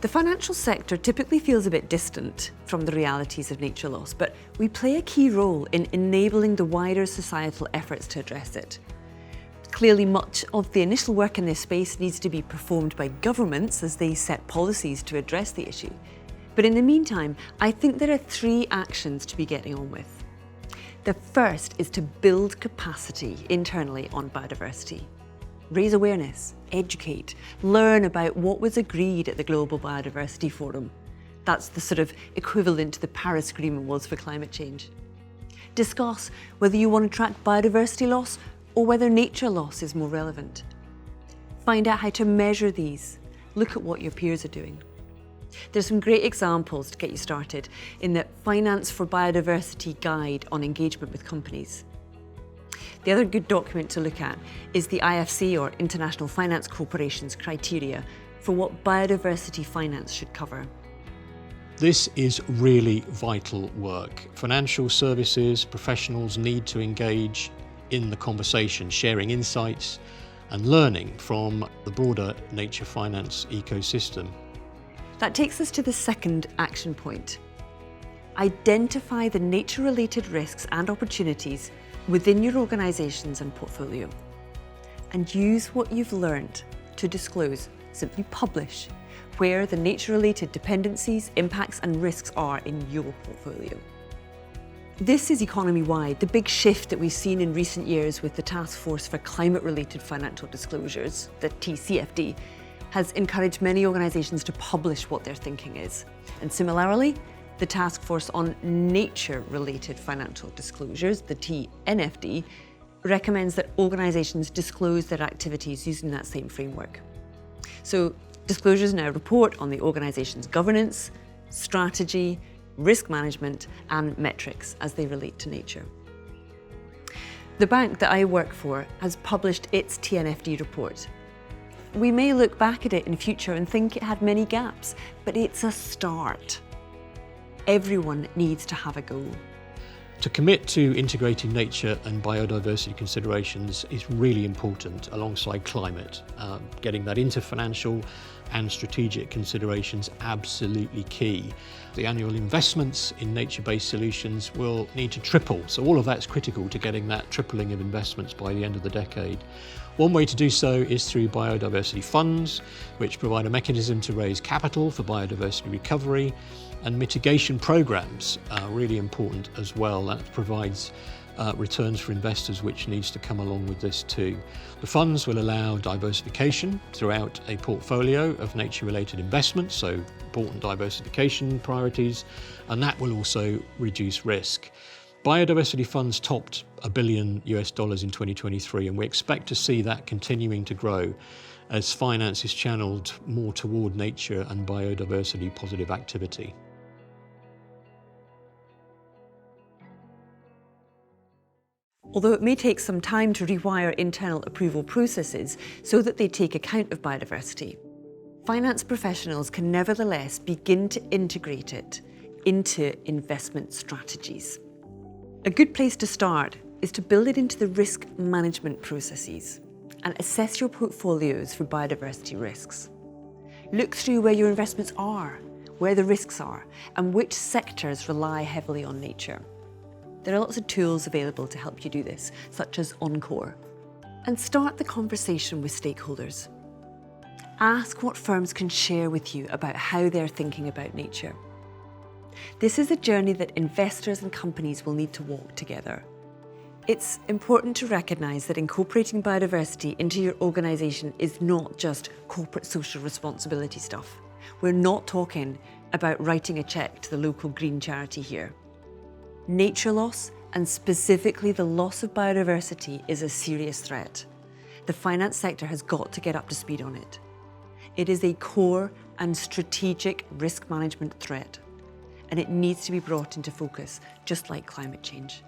The financial sector typically feels a bit distant from the realities of nature loss, but we play a key role in enabling the wider societal efforts to address it. Clearly, much of the initial work in this space needs to be performed by governments as they set policies to address the issue. But in the meantime, I think there are 3 actions to be getting on with. The first is to build capacity internally on biodiversity. Raise awareness, educate, learn about what was agreed at the Global Biodiversity Forum. That's the sort of equivalent to the Paris Agreement was for climate change. Discuss whether you want to track biodiversity loss or whether nature loss is more relevant. Find out how to measure these. Look at what your peers are doing. There's some great examples to get you started in the Finance for Biodiversity Guide on engagement with companies. The other good document to look at is the IFC, or International Finance Corporation's criteria for what biodiversity finance should cover. This is really vital work. Financial services professionals need to engage in the conversation, sharing insights and learning from the broader nature finance ecosystem. That takes us to the second action point. Identify the nature-related risks and opportunities within your organisations and portfolio, and use what you've learned to disclose, simply publish, where the nature-related dependencies, impacts and risks are in your portfolio. This is economy-wide. The big shift that we've seen in recent years with the Task Force for Climate-Related Financial Disclosures, the TCFD, has encouraged many organisations to publish what their thinking is. And similarly, the Task Force on Nature-Related Financial Disclosures, the TNFD, recommends that organisations disclose their activities using that same framework. So disclosures now report on the organisation's governance, strategy, risk management and metrics as they relate to nature. The bank that I work for has published its TNFD report. We may look back at it in future and think it had many gaps, but it's a start. Everyone needs to have a go. To commit to integrating nature and biodiversity considerations is really important alongside climate. Getting that into financial and strategic considerations absolutely key. The annual investments in nature-based solutions will need to triple, so all of that's critical to getting that tripling of investments by the end of the decade. One way to do so is through biodiversity funds, which provide a mechanism to raise capital for biodiversity recovery, and mitigation programs are really important as well. That provides returns for investors, which needs to come along with this too. The funds will allow diversification throughout a portfolio of nature-related investments, so important diversification priorities, and that will also reduce risk. Biodiversity funds topped $1 billion in 2023, and we expect to see that continuing to grow as finance is channeled more toward nature and biodiversity positive activity. Although it may take some time to rewire internal approval processes so that they take account of biodiversity, finance professionals can nevertheless begin to integrate it into investment strategies. A good place to start is to build it into the risk management processes and assess your portfolios for biodiversity risks. Look through where your investments are, where the risks are, and which sectors rely heavily on nature. There are lots of tools available to help you do this, such as Encore. And start the conversation with stakeholders. Ask what firms can share with you about how they're thinking about nature. This is a journey that investors and companies will need to walk together. It's important to recognise that incorporating biodiversity into your organisation is not just corporate social responsibility stuff. We're not talking about writing a cheque to the local green charity here. Nature loss, and specifically the loss of biodiversity, is a serious threat. The finance sector has got to get up to speed on it. It is a core and strategic risk management threat, and it needs to be brought into focus, just like climate change.